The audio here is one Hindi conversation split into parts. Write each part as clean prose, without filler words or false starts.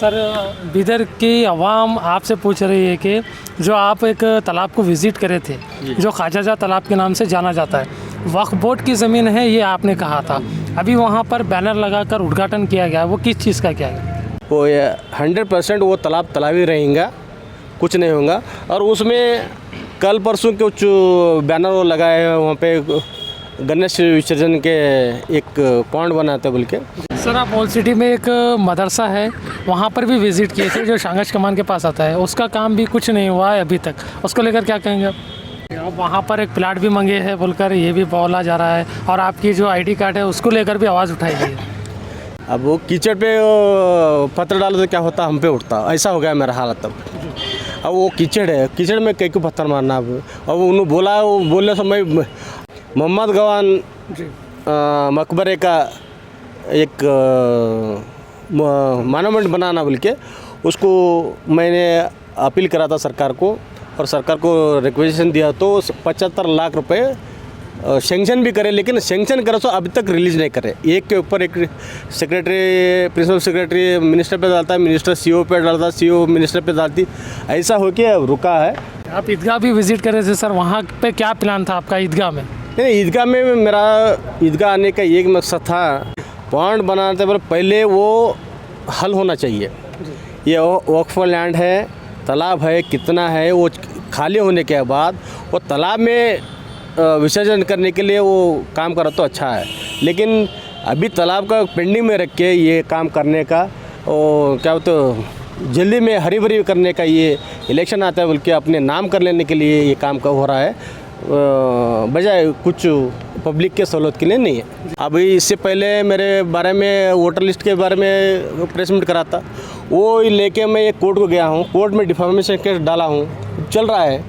सर बिदर की आवाम आपसे पूछ रही है कि जो आप एक तालाब को विज़िट करे थे जो ख्वाजाजा तालाब के नाम से जाना जाता है, वक्फ बोर्ड की ज़मीन है ये आपने कहा था। अभी वहाँ पर बैनर लगाकर उद्घाटन किया गया, वो किस चीज़ का किया गया? वो 100% वो तालाब ही रहेगा, कुछ नहीं होगा। और उसमें कल परसों कुछ बैनर वो लगाए हैं वहाँ पे गणेश विसर्जन के एक पॉइंट बनाते बोल के। सर आप ओल्ड सिटी में एक मदरसा है, वहाँ पर भी विज़िट किए थे जो शांगश कमान के पास आता है, उसका काम भी कुछ नहीं हुआ है अभी तक, उसको लेकर क्या कहेंगे आप? वहाँ पर एक प्लाट भी मंगे हैं बोलकर ये भी बोला जा रहा है, और आपकी जो आईडी कार्ड है उसको लेकर भी आवाज़ उठाई गई है। अब वो कीचड़ पे पत्थर डालो तो क्या होता, हम पे उठता, ऐसा हो गया मेरा हालत तब। अब वो कीचड़ है, कीचड़ में कई को पत्थर मारना। अब उन्होंने बोला, वो बोलने समय मोहम्मद गवान मकबरे का एक मॉन्यूमेंट बनाना बोल के उसको मैंने अपील करा था सरकार को, और सरकार को रिक्वेस्ट दिया तो 75 लाख रुपए सेंक्शन भी करे, लेकिन सेंक्शन करे तो अभी तक रिलीज़ नहीं करे। एक के ऊपर एक सेक्रेटरी, प्रिंसिपल सेक्रेटरी मिनिस्टर पे डालता है, मिनिस्टर सीओ पे डालता है, सीओ मिनिस्टर पे डालती, ऐसा हो के रुका है। आप ईदगाह भी विज़िट करे थे सर, वहाँ पे क्या प्लान था आपका ईदगाह में? नहीं, ईदगाह में मेरा ईदगाह आने का एक मकसद था, पॉइंट बनाते पर पहले वो हल होना चाहिए। ये वक्फ लैंड है, तालाब है, कितना है, वो खाली होने के बाद वो तालाब में विसर्जन करने के लिए वो काम करा तो अच्छा है, लेकिन अभी तालाब का पेंडिंग में रख के ये काम करने का, और क्या तो जल्दी में हरी भरी करने का, ये इलेक्शन आता है बोल के अपने नाम कर लेने के लिए ये काम का हो रहा है, बजाय कुछ पब्लिक के सहूलत के लिए नहीं है। अभी इससे पहले मेरे बारे में वोटर लिस्ट के बारे में प्रेस मीट करा था, वो लेके मैं एक कोर्ट को गया हूँ, कोर्ट में डिफामेशन केस डाला हूँ, चल रहा है।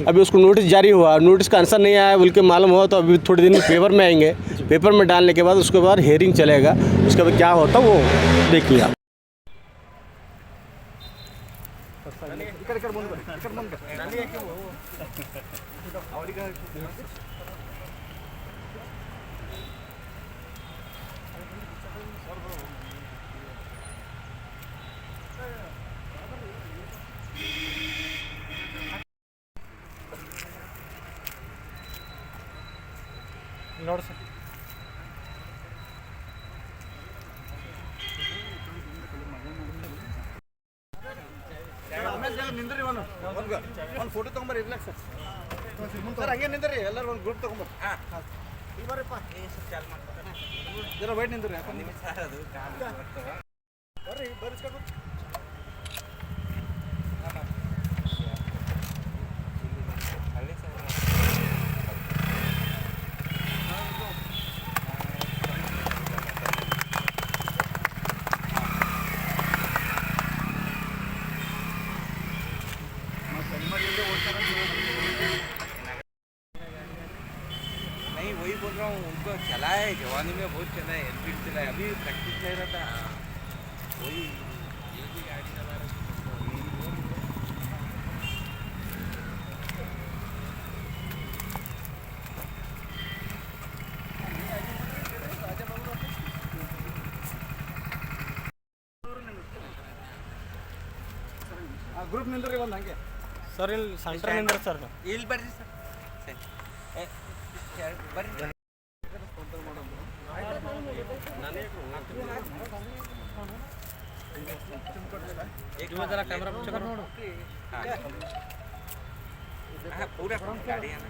अभी उसको नोटिस जारी हुआ, नोटिस का आंसर नहीं आया बोल के मालूम हुआ, तो अभी थोड़े दिन में पेपर में आएंगे, पेपर में डालने के बाद उसके बाद हेयरिंग चलेगा, उसके बाद क्या होता वो देखिए आप। ನೋಡು ಸರ್, ಒಂದು ಫೋಟೋ ತೊಗೊಂಬರ್ರಿ, ಇರ್ಲಾಕ ಸರ್ ಸರ್ ಹಂಗೆ ನಿಂದ್ರಿ, ಎಲ್ಲರೂ ಒಂದು ಗ್ರೂಪ್ ತೊಗೊಂಬರ್ರಿ. ಇಲ್ಲಿ ಬರ್ರಿಪ್ಪ, ಜರ ವೈಟ್ ನಿಂದ್ರಿ, ಯಾಕಂದ್ರೆ ಬರ್ರಿ ಬರಿಸ್ಕೊಂಡು नहीं वही बोल रहा हूँ, उनको चला है, जवानी में बहुत चला है, एलपीडी चला है, अभी प्रैक्टिस नहीं रहता, वही ये भी गाड़ी चला रहा है। ಗ್ರೂಪ್ ನಿಂದ್ರಿ ಒಂದು ಹಂಗೆ ಸರ್ ಇಲ್ಲಿ ಸೆಂಟರ್ ನಿಂದ್ರ ಸರ್. ಇಲ್ಲಿ ಬರ್ರಿ ಸರ್, ಬರ್ರಿ. जरा कैमरा पीछे करो. हाँ पूरा गाड़ी है ना.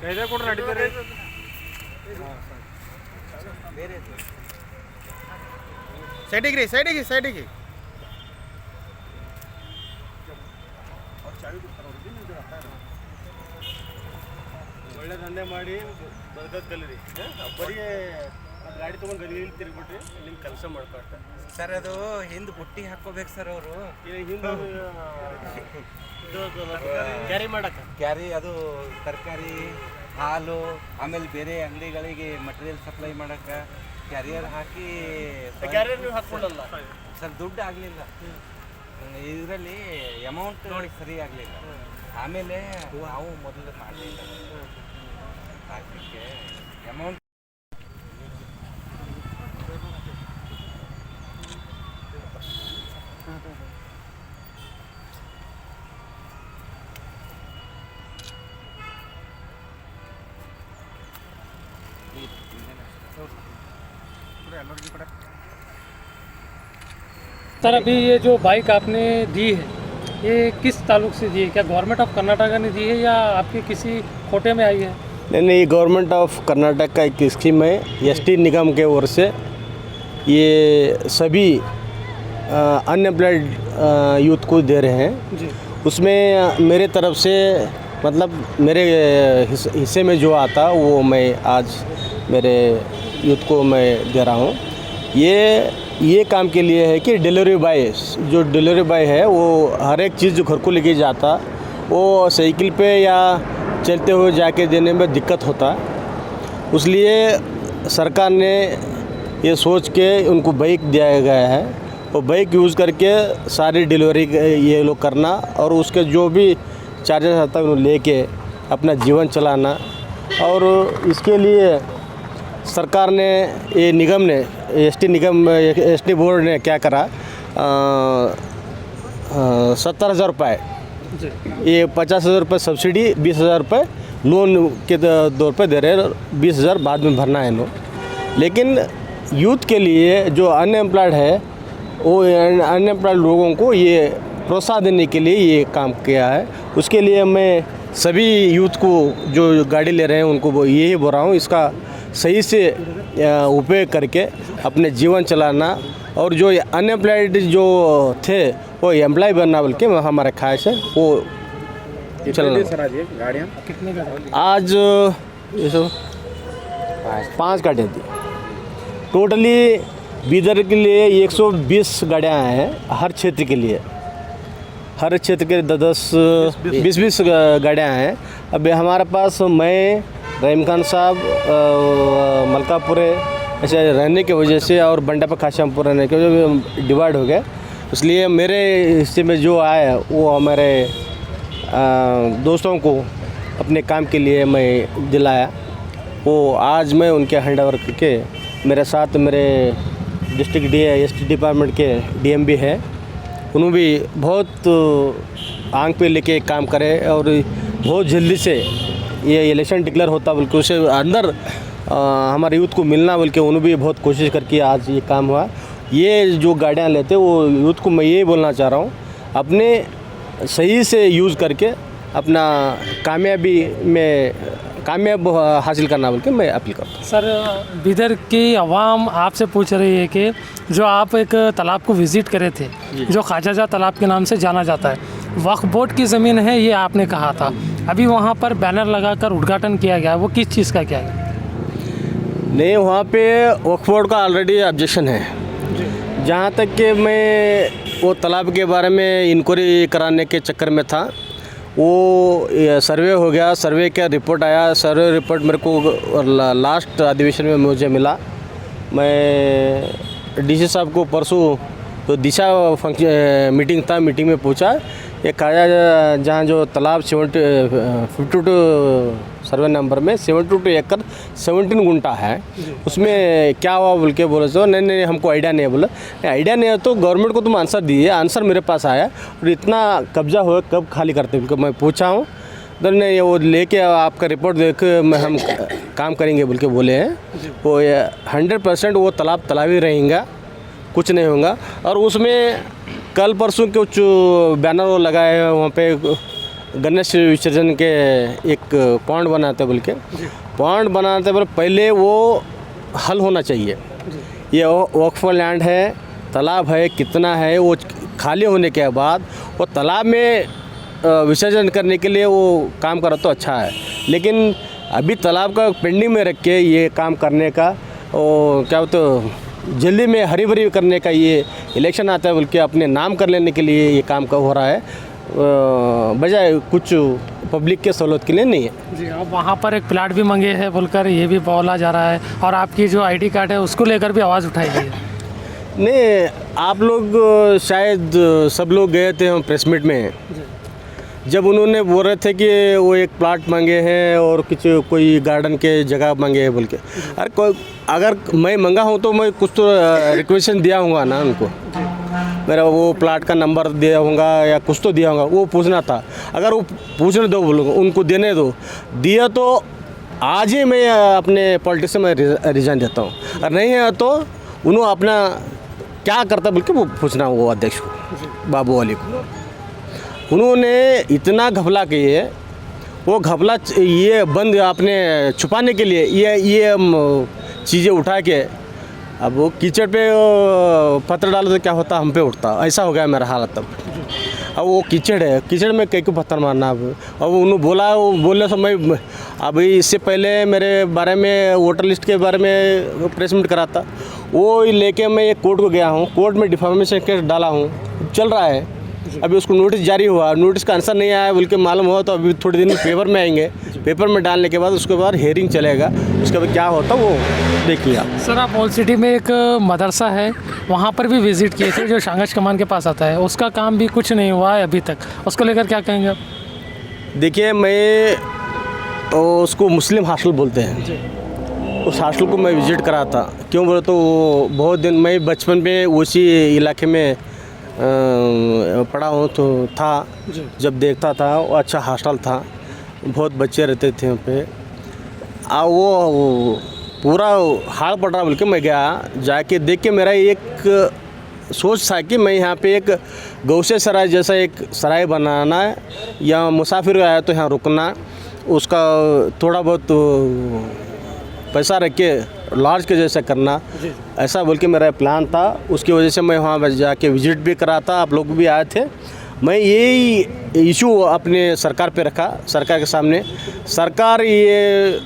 कैसे कोड नडीತಾರೆ ಬೇರೆ ಸೈಡಿಗೆ ಸೈಡಿಗೆ ಒಳ್ಳೆ ದಂಧೆ ಮಾಡಿ ಬದುಕೋದು ಕಲೀರಿ, ಬರೀ ಗಾಡಿ ತೊಗೊಂಡು ಗಲಿ ತಿರುಗಿಬಿಟ್ರಿ ನಿಮ್ಮ ಕೆಲಸ ಮಾಡ್ಕೊಳ್ತಾರೆ ಸರ್. ಅದು ಹಿಂದೆ ಬುಟ್ಟಿ ಹಾಕೋಬೇಕು ಸರ್ ಅವರು, ಹಿಂದೆ ಕ್ಯಾರಿ ಮಾಡಕ್ಕೆ. ಕ್ಯಾರಿ ಅದು ತರಕಾರಿ, ಹಾಲು, ಆಮೇಲೆ ಬೇರೆ ಅಂಗಡಿಗಳಿಗೆ ಮಟೀರಿಯಲ್ ಸಪ್ಲೈ ಮಾಡೋಕ್ಕೆ ಕ್ಯಾರಿಯರ್ ಹಾಕಿ. ಕ್ಯಾರಿಯರ್ ನೀವು ಹಾಕ್ಕೊಂಡಲ್ಲ ಸರ್, ದುಡ್ಡು ಆಗಲಿಲ್ಲ ಇದರಲ್ಲಿ, ಅಮೌಂಟ್ ನೋಡಿ ಸರಿ ಆಗಲಿಲ್ಲ. ಆಮೇಲೆ ನಾವು ಮೊದಲು ಮಾಡಲಿಲ್ಲ ಹಾಕಲಿಕ್ಕೆ ಅಮೌಂಟ್. सर अभी ये जो बाइक आपने दी है ये किस ताल्लुक से दी है? क्या गवर्नमेंट ऑफ कर्नाटका ने दी है या आपके किसी खोटे में आई है? नहीं, गवर्नमेंट ऑफ कर्नाटक का एक स्कीम है, एसटी निगम के ओर से ये सभी अनएम्प्लॉयड यूथ को दे रहे हैं। जी उसमें मेरे तरफ से मतलब मेरे हिस्से में जो आता वो मैं आज मेरे यूथ को मैं दे रहा हूँ। ये काम के लिए है कि डिलीवरी बॉय जो डिलीवरी बॉय है वो हर एक चीज़ जो घर को लेके जाता वो साइकिल पे या चलते हुए जाके देने में दिक्कत होता, इसलिए सरकार ने ये सोच के उनको बाइक दिया गया है। वो बाइक यूज़ करके सारी डिलीवरी ये लोग करना और उसके जो भी चार्जेस आता है उन्हें लेके अपना जीवन चलाना। और इसके लिए सरकार ने ये निगम ने एसटी बोर्ड ने क्या करा 70,000 रुपये, ये 50,000 रुपये सब्सिडी, 20,000 रुपये लोन के तौर पे दे रहे हैं, 20,000 बाद में भरना है लोग। लेकिन यूथ के लिए जो अनएम्प्लॉयड है वो अनएम्प्लॉयड लोगों को ये प्रोत्साहन देने के लिए ये काम किया है। उसके लिए मैं सभी यूथ को जो गाड़ी ले रहे हैं उनको यही बोल रहा हूँ, इसका सही से उपयोग करके अपने जीवन चलाना और जो अनएम्प्लॉयड जो थे वो एम्प्लॉय बनना बल्कि हमारा ख्वाहिश है वो चलना। सर आज ये गाड़ियाँ कितने का? आज ये सब 5 गाड़ियाँ थी टोटली। बीदर के लिए 120 गाड़ियाँ हैं, हर क्षेत्र के लिए, हर क्षेत्र के 10-20 गाड़ियाँ हैं। अभी हमारे पास मैं रहीम खान साहब मलकापुर ऐसे रहने की वजह से और बंडापा खाशामपुर रहने की वजह से डिवाइड हो गया, इसलिए मेरे हिस्से में जो आया वो हमारे दोस्तों को अपने काम के लिए मैं दिलाया। वो आज मैं उनके हैंड ओवर करके मेरे साथ मेरे डिस्ट्रिक्ट एसटी डिपार्टमेंट के डीएम भी है, उन्होंने भी बहुत आंख पे लेके काम करे और बहुत जल्दी से ये इलेक्शन डिक्लेयर होता बल्कि उसे अंदर हमारे यूथ को मिलना बल्कि उन्होंने भी बहुत कोशिश करके आज ये काम हुआ। ये जो गाड़ियाँ लेते वो यूथ को मैं ये बोलना चाह रहा हूँ, अपने सही से यूज़ करके अपना कामयाब हासिल करना बल्कि मैं अपील करता हूँ। सर बिदर की आवाम आपसे पूछ रही है कि जो आप एक तालाब को विज़िट करे थे जो ख्वाजाजा तालाब के नाम से जाना जाता है, वक्फ बोर्ड की ज़मीन है ये आपने कहा था, अभी वहाँ पर बैनर लगाकर उद्घाटन किया गया, वो किस चीज़ का किया गया? नहीं, वहाँ पे वक्फ बोर्ड का ऑलरेडी ऑब्जेक्शन है। जहाँ तक कि मैं वो तालाब के बारे में इंक्वायरी कराने के चक्कर में था, वो सर्वे हो गया, सर्वे का रिपोर्ट आया, सर्वे रिपोर्ट मेरे को लास्ट अधिवेशन में मुझे मिला। मैं डीसी साहब को परसों तो दिशा मीटिंग था, मीटिंग में पूछा ये खाया जहाँ जो तालाब 52 सर्वे नंबर में 72 एकड़ 17 गुंटा है, उसमें क्या हुआ बोल के बोले तो नहीं हमको आइडिया नहीं है। बोला आइडिया नहीं है तो गवर्नमेंट को तुम आंसर दिए, आंसर मेरे पास आया और इतना कब्जा हुआ कब खाली करते बोल के मैं पूछा हूँ, तो नहीं वो लेके आपका रिपोर्ट देख हम काम करेंगे बोल के बोले हैं। वो 100% वो तालाब ही रहेगा, कुछ नहीं होगा। और उसमें कल परसों कुछ बैनर लगाए हैं, वहाँ पे गणेश विसर्जन के एक पॉइंट बनाते बोल के, पॉइंट बनाते बोले पहले वो हल होना चाहिए। ये वक्फ लैंड है, तालाब है, कितना है, वो खाली होने के बाद वो तालाब में विसर्जन करने के लिए वो काम करा तो अच्छा है, लेकिन अभी तालाब का पेंडिंग में रख के ये काम करने का वो क्या तो जल्दी में हरी भरी करने का, ये इलेक्शन आता है बोल के अपने नाम कर लेने के लिए ये काम का हो रहा है, बजाय कुछ पब्लिक के सहूलत के लिए नहीं है। जी, अब वहाँ पर एक प्लाट भी मंगे हैं बोलकर ये भी बोला जा रहा है और आपकी जो आईडी कार्ड है उसको लेकर भी आवाज़ उठाई गई है। नहीं, आप लोग शायद सब लोग गए थे हम प्रेस मीट में, जब उन्होंने बोल रहे थे कि वो एक प्लाट मांगे हैं और कुछ कोई गार्डन के जगह मांगे हैं बोल के, अरे कोई अगर मैं मंगा हूँ तो मैं कुछ तो रिक्वेशन दिया हूँगा ना उनको, मेरा वो प्लाट का नंबर दिया होगा या कुछ तो दिया होगा, वो पूछना था। अगर वो पूछने दो बोलो उनको देने दो, दिया तो आज ही मैं अपने पॉलिटिक्स में रिजाइन देता हूँ, और नहीं है तो उन्होंने अपना क्या करता बोल के वो पूछना वो अध्यक्ष को, बाबू वाली को। उन्होंने इतना घपला किए, वो घपला ये बंद अपने छुपाने के लिए ये चीज़ें उठा के अब वो कीचड़ पे पत्थर डालो तो क्या होता, हम पे उठता। ऐसा हो गया मेरा हालत तब। अब वो कीचड़ है, कीचड़ में कई को पत्थर मारना। अब उन्होंने बोला, वो बोलने समय अभी इससे पहले मेरे बारे में वोटर लिस्ट के बारे में प्रेस मीट करा था, वो लेके मैं एक कोर्ट को गया हूँ, कोर्ट में डिफामेशन केस डाला हूँ, चल रहा है। अभी उसको नोटिस जारी हुआ, नोटिस का आंसर नहीं आया बोल के मालूम हुआ तो अभी थोड़े दिन में पेपर में आएंगे, पेपर में डालने के बाद उसके बाद हेयरिंग चलेगा, उसके बाद क्या होता वो देखिए आप। सर आप ओल्ड सिटी में एक मदरसा है, वहाँ पर भी विज़िट किए थे जो शांगच कमान के पास आता है, उसका काम भी कुछ नहीं हुआ है अभी तक, उसको लेकर क्या कहेंगे आप? देखिए मैं उसको मुस्लिम हॉस्टल बोलते हैं, उस हॉस्टल को मैं विज़िट करा था। क्यों बोले तो वो बहुत दिन मैं बचपन में उसी इलाके में पढ़ा हूँ तो था, जब देखता था वो अच्छा हॉस्टल था, बहुत बच्चे रहते थे वहाँ पे। वो पूरा हाल पड़ रहा बोल के मैं गया, जाके देख के मेरा एक सोच था कि मैं यहाँ पे एक गौसे सराय जैसा एक सराय बनाना है, या मुसाफिर आया तो यहाँ रुकना, उसका थोड़ा बहुत पैसा रख के लॉज के जैसा करना, ऐसा बोल के मेरा प्लान था। उसकी वजह से मैं वहाँ जाके विजिट भी करा था, आप लोग भी आए थे। मैं यही इशू अपने सरकार पे रखा, सरकार के सामने। सरकार ये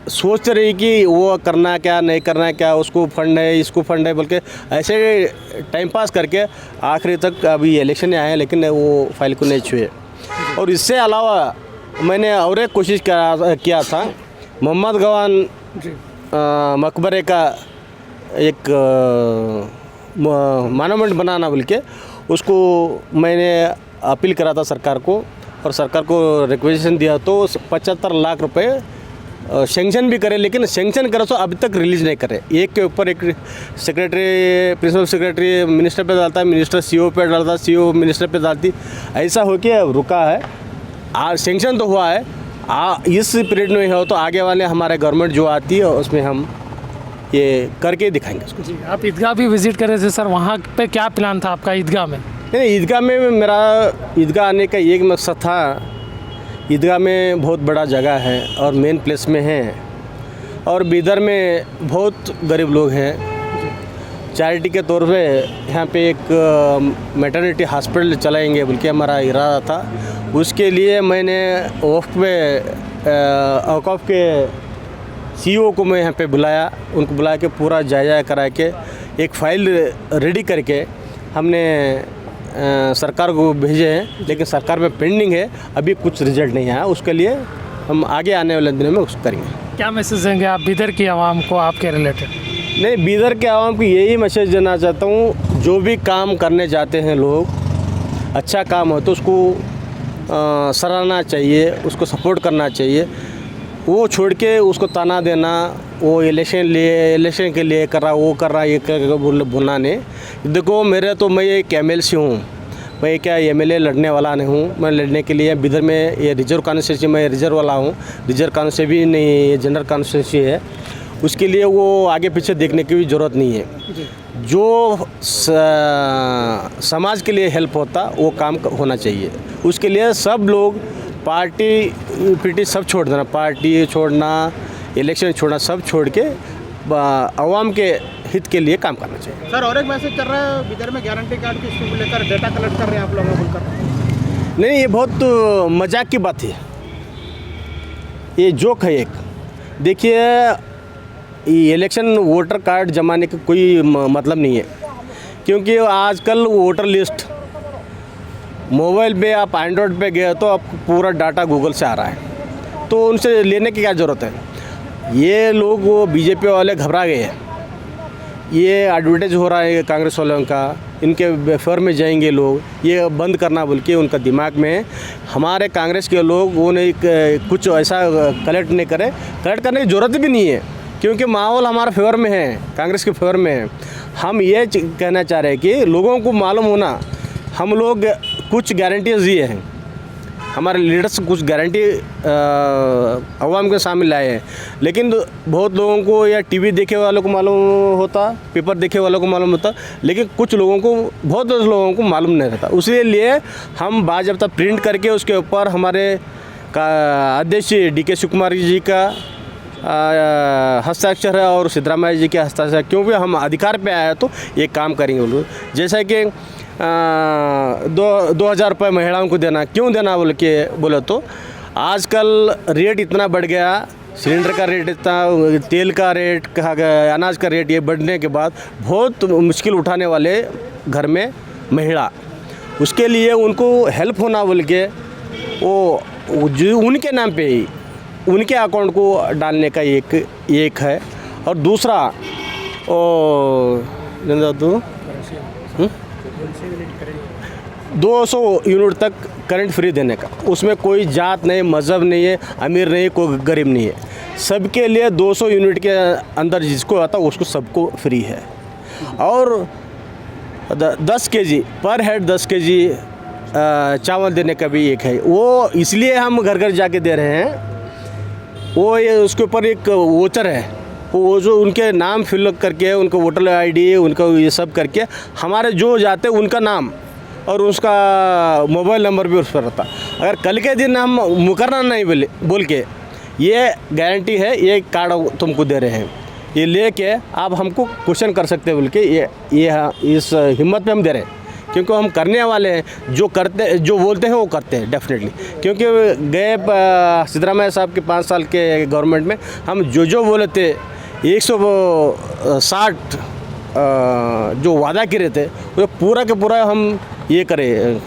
सोच रही कि वो करना क्या नहीं करना क्या, उसको फंड है इसको फंड है बोल के ऐसे टाइम पास करके आखिरी तक अभी इलेक्शन आए हैं लेकिन वो फाइल को नहीं छुए। और इससे अलावा मैंने और एक कोशिश किया था, मोहम्मद गवान मकबरे का एक मॉन्यूमेंट बनाना बोल के उसको मैंने अपील करा था सरकार को, और सरकार को रिक्वेस्ट दिया तो 75 लाख रुपए सेंक्शन भी करे, लेकिन सेंक्शन करे तो अभी तक रिलीज़ नहीं करे। एक के ऊपर एक सेक्रेटरी, प्रिंसिपल सेक्रेटरी मिनिस्टर पे डालता है, मिनिस्टर सीओ पे डालता, सीओ मिनिस्टर पे डालती, ऐसा हो के रुका है। सेंक्शन तो हुआ है, इस पीरियड में हो तो आगे वाले हमारे गवर्नमेंट जो आती है उसमें हम ये करके दिखाएंगे उसको। जी आप ईदगाह भी विज़िट करे थे सर, वहाँ पे क्या प्लान था आपका ईदगाह में? नहीं, ईदगाह में मेरा ईदगाह आने का एक मकसद था। ईदगाह में बहुत बड़ा जगह है और मेन प्लेस में है, और बीदर में बहुत गरीब लोग हैं। चैरिटी के तौर पे यहाँ पे एक मैटरनिटी हॉस्पिटल चलाएंगे बोल के हमारा इरादा था। उसके लिए मैंने वक्फ पे औक़ाफ़ के सीईओ को मैं यहाँ पे बुलाया, उनको बुला के पूरा जायज़ा करा के एक फ़ाइल रेडी करके हमने सरकार को भेजे हैं, लेकिन सरकार में पेंडिंग है, अभी कुछ रिजल्ट नहीं आया। उसके लिए हम आगे आने वाले दिनों में उसको करेंगे। क्या मैसेज देंगे आप बीदर की आवाम को आपके रिलेटेड? नहीं, बीदर के आवाम को यही मैसेज देना चाहता हूँ, जो भी काम करने जाते हैं लोग, अच्छा काम हो तो उसको सराहना चाहिए, उसको सपोर्ट करना चाहिए। वो छोड़ के उसको ताना देना, वो इलेक्शन के लिए कर रहा, वो कर रहा, ये कर बोलना नहीं। देखो मैं एक MLC हूँ, मैं क्या MLA लड़ने वाला नहीं हूँ। मैं लड़ने के लिए बीदर में ये रिजर्व कॉन्स्टिट्यूंसी, मैं रिजर्व वाला हूँ, रिजर्व कॉन्स्टिट्यूंसी भी नहीं, ये जनरल कॉन्स्टिट्यूंसी है। उसके लिए वो आगे पीछे देखने की भी ज़रूरत नहीं है। जो समाज के लिए हेल्प होता वो काम होना चाहिए। उसके लिए सब लोग पार्टी सब छोड़ देना, पार्टी छोड़ना, इलेक्शन छोड़ना, सब छोड़ के आवाम के हित के लिए काम करना चाहिए। सर और एक मैसेज कर रहा है, बीदर में गारंटी कार्ड की स्कीम को लेकर डेटा कलेक्ट कर रहे हैं आप लोग बोलकर। नहीं, ये बहुत मजाक की बात है, ये जोक है एक। देखिए, ये इलेक्शन वोटर कार्ड जमाने का कोई मतलब नहीं है, क्योंकि आजकल वोटर लिस्ट मोबाइल पे आप एंड्रॉयड पे गए तो आपको पूरा डाटा गूगल से आ रहा है, तो उनसे लेने की क्या ज़रूरत है। ये लोग वो बीजेपी वाले घबरा गए हैं, ये एडवर्टाइज हो रहा है कांग्रेस वालों का, इनके फेवर में जाएंगे लोग, ये बंद करना बोल के उनका दिमाग में। हमारे कांग्रेस के लोग वो नहीं कुछ ऐसा कलेक्ट नहीं करे, कलेक्ट करने की ज़रूरत भी नहीं है, क्योंकि माहौल हमारे फेवर में है, कांग्रेस के फेवर में है। हम ये कहना चाह रहे हैं कि लोगों को मालूम होना, हम लोग कुछ गारंटीज दिए हैं, हमारे लीडर्स कुछ गारंटी अवाम के सामने लाए हैं, लेकिन बहुत लोगों को या टीवी देखे वालों को मालूम होता, पेपर देखे वालों को मालूम होता, लेकिन कुछ लोगों को, बहुत लोगों को मालूम नहीं रहता। उसी लिए हम बाज़ाब्ता प्रिंट करके उसके ऊपर हमारे अध्यक्ष डी.के. शिव कुमार जी का हस्ताक्षर है और सिद्धरामैया जी के हस्ताक्षर, क्योंकि हम अधिकार पे आए तो ये काम करेंगे वो लोग। जैसे कि 2,000 रुपये महिलाओं को देना, क्यों देना बोले तो आजकल रेट इतना बढ़ गया, सिलेंडर का रेट इतना, तेल का रेट, अनाज का रेट ये बढ़ने के बाद बहुत मुश्किल उठाने वाले घर में महिला, उसके लिए उनको हेल्प होना बोल के वो जो उनके नाम पे ही उनके अकाउंट को डालने का एक है। और दूसरा 200 यूनिट तक करंट फ्री देने का, उसमें कोई जात नहीं, मज़हब नहीं है, अमीर नहीं, कोई गरीब नहीं है, सबके लिए 200 यूनिट के अंदर जिसको आता उसको सबको फ्री है। और 10 केजी पर हेड 10 केजी चावल देने का भी एक है। वो इसलिए हम घर घर जाके दे रहे हैं, वो ये उसके ऊपर एक वोचर है, वो जो उनके नाम फिल करके, उनका वोटर आईडी, उनका ये सब करके हमारे जो जाते उनका नाम और उसका मोबाइल नंबर भी उस पर रहता। अगर कल के दिन हम मुकरना नहीं बोल के ये गारंटी है, ये कार्ड तुमको दे रहे हैं, ये लेके आप हमको क्वेश्चन कर सकते हैं बोल के ये इस हिम्मत पे हम दे रहे हैं, क्योंकि हम करने वाले हैं, जो करते, जो बोलते हैं वो करते हैं डेफिनेटली। क्योंकि गए सिद्धरामैया साहब के 5 साल के गवर्नमेंट में हम जो बोले थे 160 जो वादा करे थे वो पूरा के पूरा हम ये करें,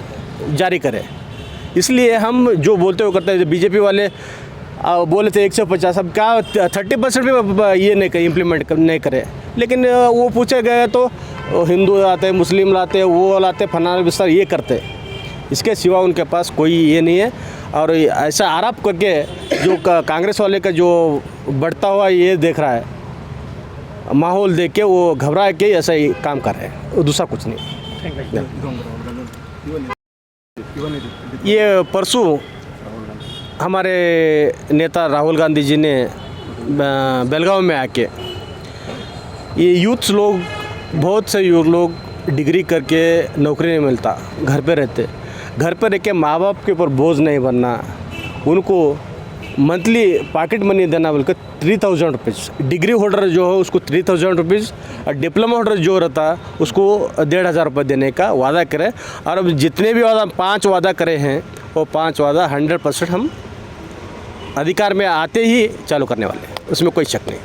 जारी करें। इसलिए हम जो बोलते हो करते हैं। बीजेपी वाले बोले थे 150, अब क्या 30% भी ये नहीं इम्प्लीमेंट नहीं करे, लेकिन वो पूछे गए तो हिंदू लाते, मुस्लिम लाते, वो लाते, फलाना विस्तार ये करते, इसके सिवा उनके पास कोई ये नहीं है। और ऐसा आरोप करके जो कांग्रेस वाले का जो बढ़ता हुआ ये देख रहा है माहौल देख के, वो घबरा के ऐसा ही काम कर रहे हैं, दूसरा कुछ नहीं। ये परसों हमारे नेता राहुल गांधी जी ने बेलगांव में आके, ये यूथ्स लोग, बहुत से युवक लोग डिग्री करके नौकरी नहीं मिलता, घर पे रहते, घर पे रह के माँ बाप के ऊपर बोझ नहीं बनना, उनको मंथली पॉकेट मनी देना बोलकर 3,000 रुपीज़, डिग्री होल्डर जो है उसको 3,000 रुपीज़, और डिप्लोमा होल्डर जो रहता है उसको 1,500 रुपये देने का वादा करें। और अब जितने भी वादा 5 वादा करे हैं वो 5 वादा 100% हम अधिकार में आते ही चालू करने वाले हैं, उसमें कोई शक नहीं।